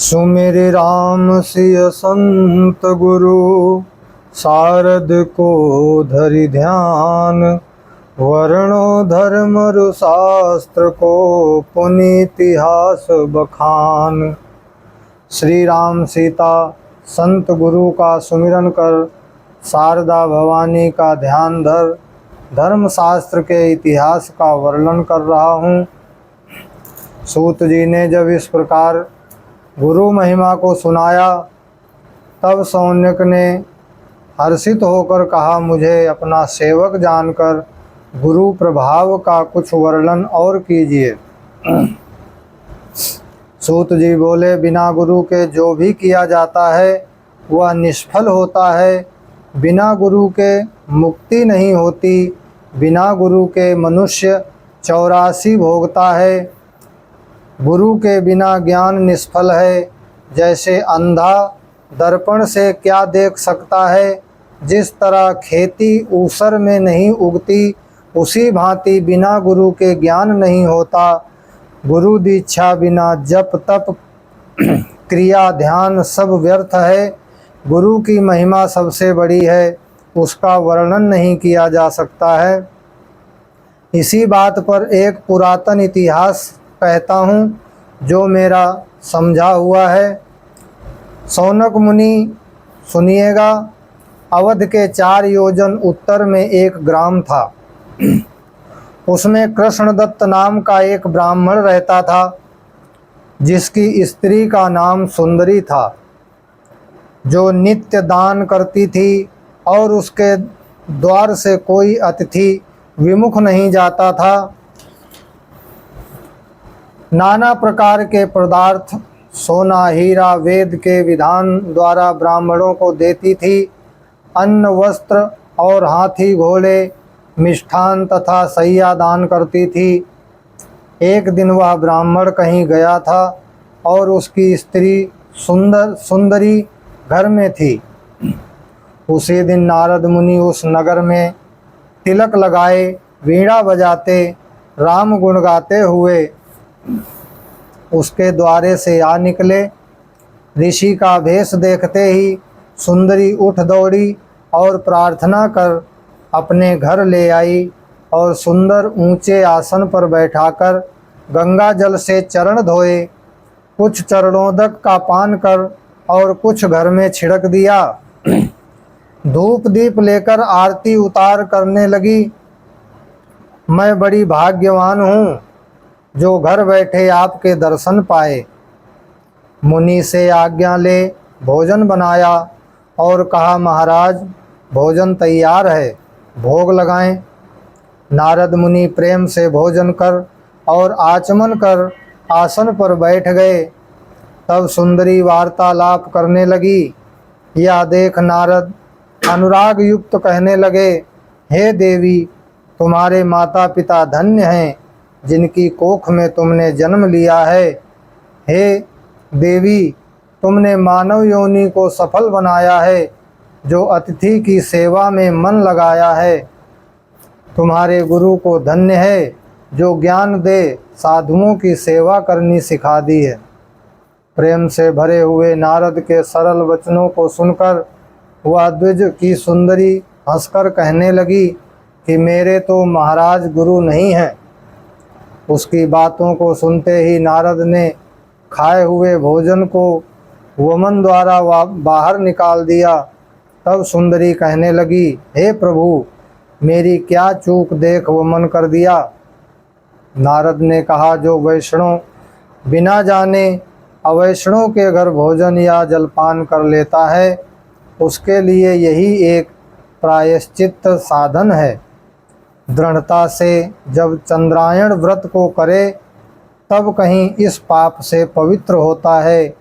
सुमिरि राम सिय संत गुरु, सारद को धरि ध्यान। वर्णो धर्म रु शास्त्र को, पुनीतिहास बखान। श्री राम सीता संत गुरु का सुमिरन कर, शारदा भवानी का ध्यान धर, धर्म शास्त्र के इतिहास का वर्णन कर रहा हूँ। सूत जी ने जब इस प्रकार गुरु महिमा को सुनाया, तब सौनक ने हर्षित होकर कहा, मुझे अपना सेवक जानकर गुरु प्रभाव का कुछ वर्णन और कीजिए। सूत जी बोले, बिना गुरु के जो भी किया जाता है वह निष्फल होता है। बिना गुरु के मुक्ति नहीं होती। बिना गुरु के मनुष्य 84 भोगता है। गुरु के बिना ज्ञान निष्फल है। जैसे अंधा दर्पण से क्या देख सकता है, जिस तरह खेती ऊसर में नहीं उगती, उसी भांति बिना गुरु के ज्ञान नहीं होता। गुरु दीक्षा बिना जप तप क्रिया ध्यान सब व्यर्थ है। गुरु की महिमा सबसे बड़ी है, उसका वर्णन नहीं किया जा सकता है। इसी बात पर एक पुरातन इतिहास कहता हूँ, जो मेरा समझा हुआ है। सौनक मुनि सुनिएगा। अवध के 4 योजन उत्तर में एक ग्राम था। उसमें कृष्णदत्त नाम का एक ब्राह्मण रहता था, जिसकी स्त्री का नाम सुंदरी था, जो नित्य दान करती थी और उसके द्वार से कोई अतिथि विमुख नहीं जाता था। नाना प्रकार के पदार्थ, सोना हीरा वेद के विधान द्वारा ब्राह्मणों को देती थी। अन्न वस्त्र और हाथी घोड़े मिष्ठान तथा सैया दान करती थी। एक दिन वह ब्राह्मण कहीं गया था और उसकी स्त्री सुंदरी घर में थी। उसी दिन नारद मुनि उस नगर में तिलक लगाए, वीणा बजाते, राम गुण गाते हुए उसके द्वारे से आ निकले। ऋषि का भेष देखते ही सुंदरी उठ दौड़ी और प्रार्थना कर अपने घर ले आई और सुंदर ऊंचे आसन पर बैठाकर गंगा जल से चरण धोए, कुछ चरणोदक का पान कर और कुछ घर में छिड़क दिया। धूप दीप लेकर आरती उतार करने लगी। मैं बड़ी भाग्यवान हूँ, जो घर बैठे आपके दर्शन पाए। मुनि से आज्ञा ले भोजन बनाया और कहा, महाराज भोजन तैयार है, भोग लगाएं। नारद मुनि प्रेम से भोजन कर और आचमन कर आसन पर बैठ गए। तब सुंदरी वार्तालाप करने लगी। यह देख नारद अनुराग युक्त कहने लगे, हे देवी, तुम्हारे माता पिता धन्य हैं, जिनकी कोख में तुमने जन्म लिया है। हे देवी, तुमने मानव योनि को सफल बनाया है, जो अतिथि की सेवा में मन लगाया है। तुम्हारे गुरु को धन्य है, जो ज्ञान दे साधुओं की सेवा करनी सिखा दी है। प्रेम से भरे हुए नारद के सरल वचनों को सुनकर वह द्विज की सुंदरी हंसकर कहने लगी कि मेरे तो महाराज गुरु नहीं हैं। उसकी बातों को सुनते ही नारद ने खाए हुए भोजन को वमन द्वारा बाहर निकाल दिया। तब सुंदरी कहने लगी, हे प्रभु, मेरी क्या चूक देख वमन कर दिया। नारद ने कहा, जो वैष्णव बिना जाने अवैष्णव के घर भोजन या जलपान कर लेता है, उसके लिए यही एक प्रायश्चित साधन है। दृढ़ता से जब चंद्रायण व्रत को करे, तब कहीं इस पाप से पवित्र होता है।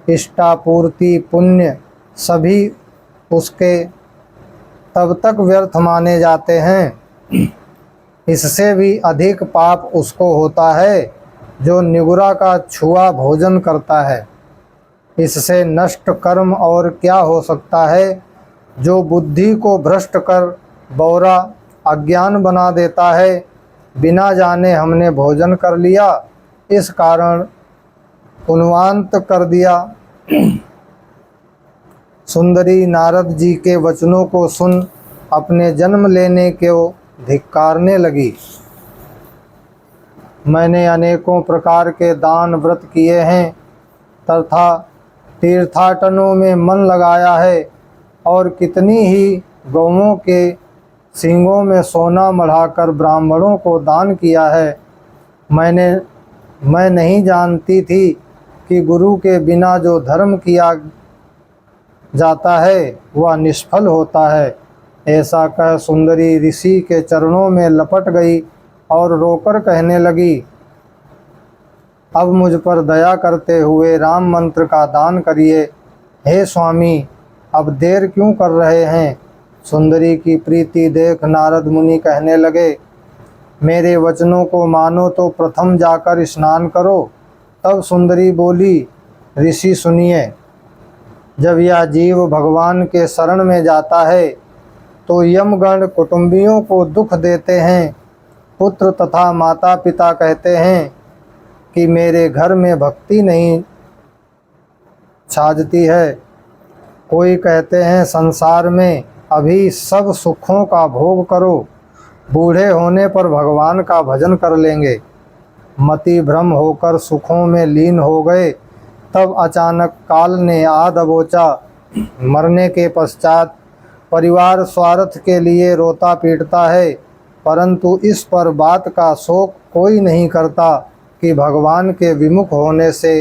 इष्टापूर्ति पुण्य सभी उसके तब तक व्यर्थ माने जाते हैं। इससे भी अधिक पाप उसको होता है, जो निगुरा का छुआ भोजन करता है। इससे नष्ट कर्म और क्या हो सकता है, जो बुद्धि को भ्रष्ट कर बौरा अज्ञान बना देता है। बिना जाने हमने भोजन कर लिया, इस कारण उन्माद कर दिया। सुंदरी नारद जी के वचनों को सुन अपने जन्म लेने को धिक्कारने लगी। मैंने अनेकों प्रकार के दान व्रत किए हैं तथा तीर्थाटनों में मन लगाया है और कितनी ही गौओं के सींगों में सोना मढ़ाकर ब्राह्मणों को दान किया है। मैं नहीं जानती थी कि गुरु के बिना जो धर्म किया जाता है वह निष्फल होता है। ऐसा कह सुंदरी ऋषि के चरणों में लपट गई और रोकर कहने लगी, अब मुझ पर दया करते हुए राम मंत्र का दान करिए। हे स्वामी, अब देर क्यों कर रहे हैं? सुंदरी की प्रीति देख नारद मुनि कहने लगे, मेरे वचनों को मानो तो प्रथम जाकर स्नान करो। तब सुंदरी बोली, ऋषि सुनिए, जब यह जीव भगवान के शरण में जाता है तो यमगण कुटुंबियों को दुख देते हैं। पुत्र तथा माता पिता कहते हैं कि मेरे घर में भक्ति नहीं छाजती है। कोई कहते हैं संसार में अभी सब सुखों का भोग करो, बूढ़े होने पर भगवान का भजन कर लेंगे। मति भ्रम होकर सुखों में लीन हो गए। तब अचानक काल ने आ दबोचा। मरने के पश्चात परिवार स्वार्थ के लिए रोता पीटता है, परंतु इस पर बात का शोक कोई नहीं करता कि भगवान के विमुख होने से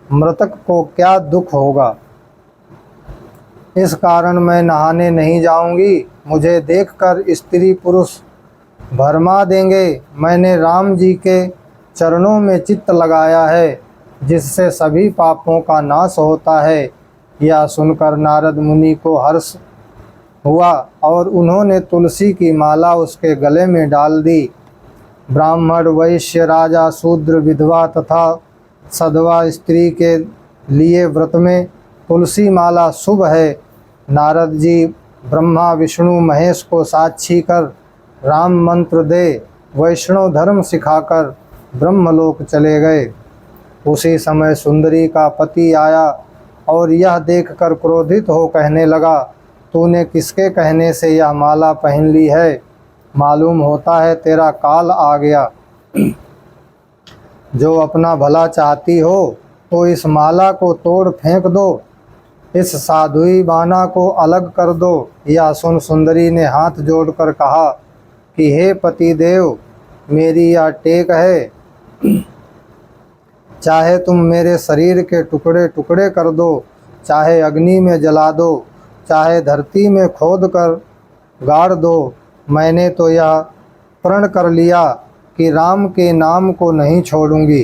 मृतक को क्या दुख होगा। इस कारण मैं नहाने नहीं जाऊंगी। मुझे देखकर स्त्री पुरुष भरमा देंगे। मैंने राम जी के चरणों में चित्त लगाया है, जिससे सभी पापों का नाश होता है। यह सुनकर नारद मुनि को हर्ष हुआ और उन्होंने तुलसी की माला उसके गले में डाल दी। ब्राह्मण, वैश्य, राजा, शूद्र, विधवा तथा सधवा स्त्री के लिए व्रत में तुलसी माला शुभ है। नारद जी ब्रह्मा विष्णु महेश को साक्षी कर राम मंत्र दे वैष्णव धर्म सिखाकर ब्रह्मलोक चले गए। उसी समय सुंदरी का पति आया और यह देखकर क्रोधित हो कहने लगा, तूने किसके कहने से यह माला पहन ली है? मालूम होता है तेरा काल आ गया। जो अपना भला चाहती हो तो इस माला को तोड़ फेंक दो, इस साधुई बाना को अलग कर दो। यह सुन सुंदरी ने हाथ जोड़कर कहा कि हे पति देव, मेरी यह टेक है, चाहे तुम मेरे शरीर के टुकड़े टुकड़े कर दो, चाहे अग्नि में जला दो, चाहे धरती में खोद कर गाड़ दो। मैंने तो यह प्रण कर लिया कि राम के नाम को नहीं छोड़ूंगी।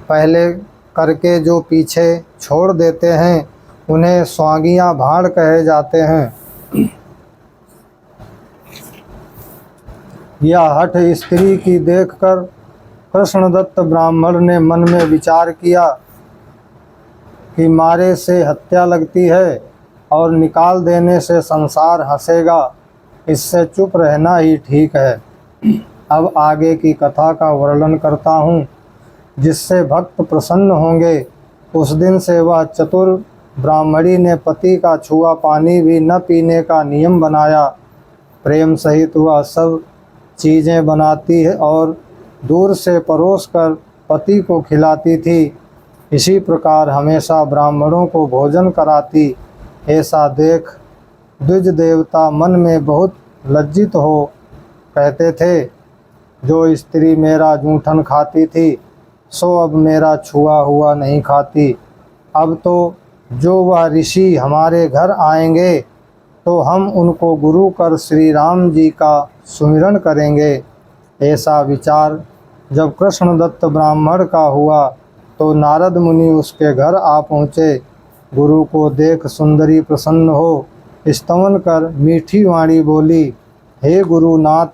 पहले करके जो पीछे छोड़ देते हैं उन्हें स्वांगियां भाड़ कहे जाते हैं। यह हठ स्त्री की देखकर कृष्णदत्त ब्राह्मण ने मन में विचार किया कि मारे से हत्या लगती है और निकाल देने से संसार हंसेगा, इससे चुप रहना ही ठीक है। अब आगे की कथा का वर्णन करता हूँ, जिससे भक्त प्रसन्न होंगे। उस दिन से वह चतुर ब्राह्मणी ने पति का छुआ पानी भी न पीने का नियम बनाया। प्रेम सहित वह सब चीज़ें बनाती है और दूर से परोस कर पति को खिलाती थी। इसी प्रकार हमेशा ब्राह्मणों को भोजन कराती। ऐसा देख द्विज देवता मन में बहुत लज्जित हो कहते थे, जो स्त्री मेरा जूठन खाती थी सो अब मेरा छुआ हुआ नहीं खाती। अब तो जो वह ऋषि हमारे घर आएंगे तो हम उनको गुरु कर श्री राम जी का सुमिरन करेंगे। ऐसा विचार जब कृष्णदत्त ब्राह्मण का हुआ तो नारद मुनि उसके घर आ पहुँचे। गुरु को देख सुंदरी प्रसन्न हो स्तवन कर मीठी वाणी बोली, हे गुरुनाथ,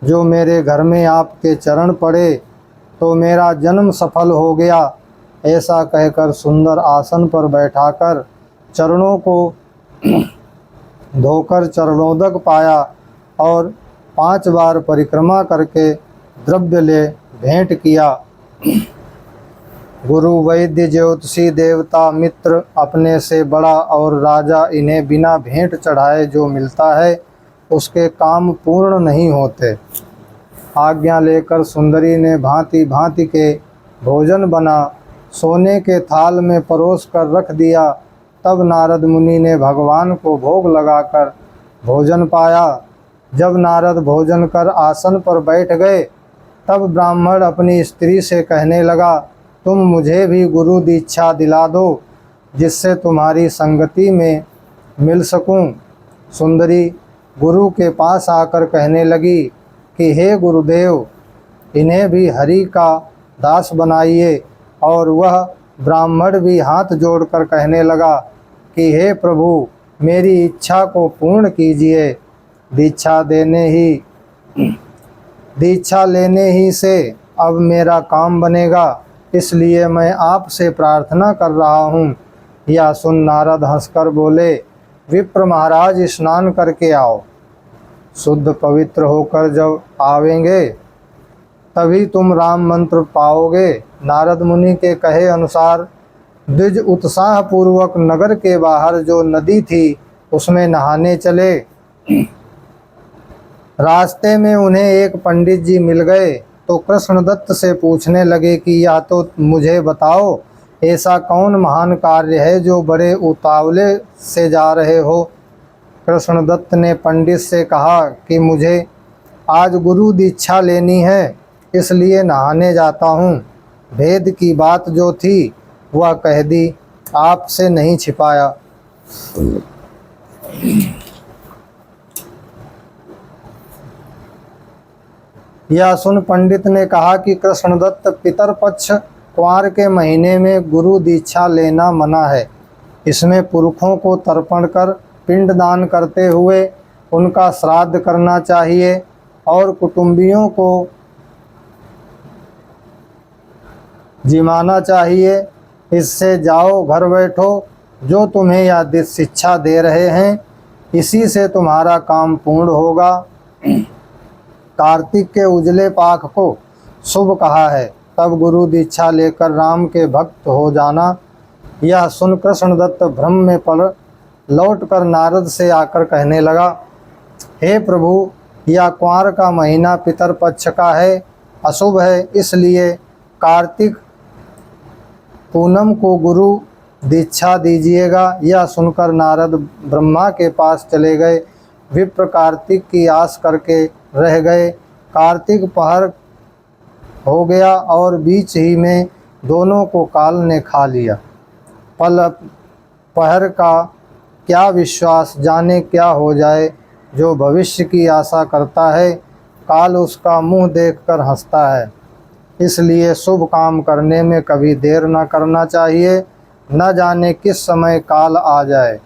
जो मेरे घर में आपके चरण पड़े तो मेरा जन्म सफल हो गया। ऐसा कहकर सुंदर आसन पर बैठाकर चरणों को धोकर चरणोदक पाया और 5 बार परिक्रमा करके द्रव्य ले भेंट किया। गुरु वैद्य ज्योतिषी देवता मित्र अपने से बड़ा और राजा इन्हें बिना भेंट चढ़ाए जो मिलता है उसके काम पूर्ण नहीं होते। आज्ञा लेकर सुंदरी ने भांति भांति के भोजन बना सोने के थाल में परोस कर रख दिया। तब नारद मुनि ने भगवान को भोग लगाकर भोजन पाया। जब नारद भोजन कर आसन पर बैठ गए तब ब्राह्मण अपनी स्त्री से कहने लगा, तुम मुझे भी गुरु दीक्षा दिला दो जिससे तुम्हारी संगति में मिल सकूं। सुंदरी गुरु के पास आकर कहने लगी कि हे गुरुदेव, इन्हें भी हरि का दास बनाइए। और वह ब्राह्मण भी हाथ जोड़कर कहने लगा कि हे प्रभु, मेरी इच्छा को पूर्ण कीजिए। दीक्षा लेने ही से अब मेरा काम बनेगा, इसलिए मैं आपसे प्रार्थना कर रहा हूँ। यह सुन नारद हंसकर बोले, विप्र महाराज, स्नान करके आओ। शुद्ध पवित्र होकर जब आवेंगे तभी तुम राम मंत्र पाओगे। नारद मुनि के कहे अनुसार द्विज उत्साह पूर्वक नगर के बाहर जो नदी थी उसमें नहाने चले। रास्ते में उन्हें एक पंडित जी मिल गए तो कृष्णदत्त से पूछने लगे कि या तो मुझे बताओ, ऐसा कौन महान कार्य है जो बड़े उतावले से जा रहे हो। कृष्णदत्त ने पंडित से कहा कि मुझे आज गुरु दीक्षा लेनी है, इसलिए नहाने जाता हूँ। भेद की बात जो थी वह कह दी, आपसे नहीं छिपाया। यह सुन पंडित ने कहा कि कृष्णदत्त, पितर पक्ष क्वार के महीने में गुरु दीक्षा लेना मना है। इसमें पुरखों को तर्पण कर पिंड दान करते हुए उनका श्राद्ध करना चाहिए और कुटुंबियों को जिमाना चाहिए। इससे जाओ, घर बैठो, जो तुम्हें यह शिक्षा दे रहे हैं इसी से तुम्हारा काम पूर्ण होगा। कार्तिक के उजले पाख को शुभ कहा है, तब गुरु दीक्षा लेकर राम के भक्त हो जाना। यह सुन कृष्णदत्त भ्रम में पड़ लौटकर नारद से आकर कहने लगा, हे प्रभु, यह क्वार का महीना पितर पक्ष का है, अशुभ है, इसलिए कार्तिक पूनम को गुरु दीक्षा दीजिएगा। यह सुनकर नारद ब्रह्मा के पास चले गए। विप्र कार्तिक की आस करके रह गए। कार्तिक पहर हो गया और बीच ही में दोनों को काल ने खा लिया। पहर का क्या विश्वास, जाने क्या हो जाए। जो भविष्य की आशा करता है काल उसका मुंह देखकर हंसता है। इसलिए शुभ काम करने में कभी देर न करना चाहिए, न जाने किस समय काल आ जाए।